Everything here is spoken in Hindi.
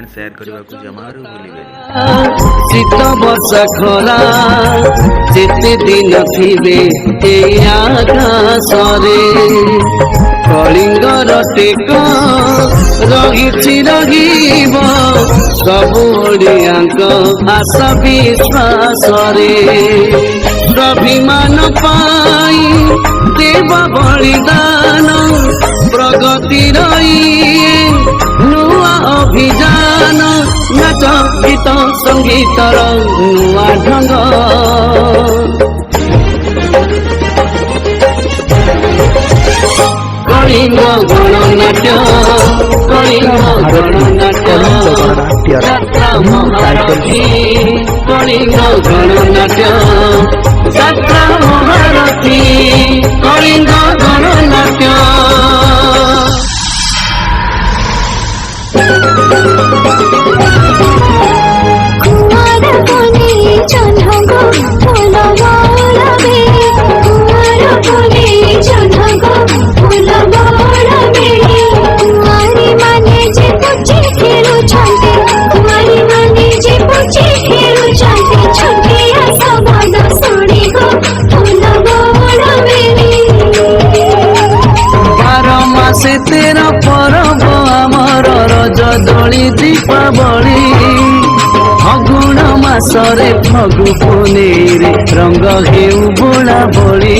कमेंट शेयर करने को जमारू भूलिबे। शीत वर्षा खरा जेते दिन थिबे ए आकाशरे कलिंगर टेक रही रहिब सबु ओडियांक आशा विश्वास रे स्वाभिमान पाई देव बलिदान प्रगति नुआ अभियान नाच गीत संगीतर नुआ ढंग कलिंग गणनाट्य यात्रा महारथी कलिंग गणनाट्य यात्रा महारथी कलिंग गणनाट्य से तेरा परब आमर रज दोली दीपावली फगुण मासरे फगु पुनेरे रंग हेउ बोला बोली।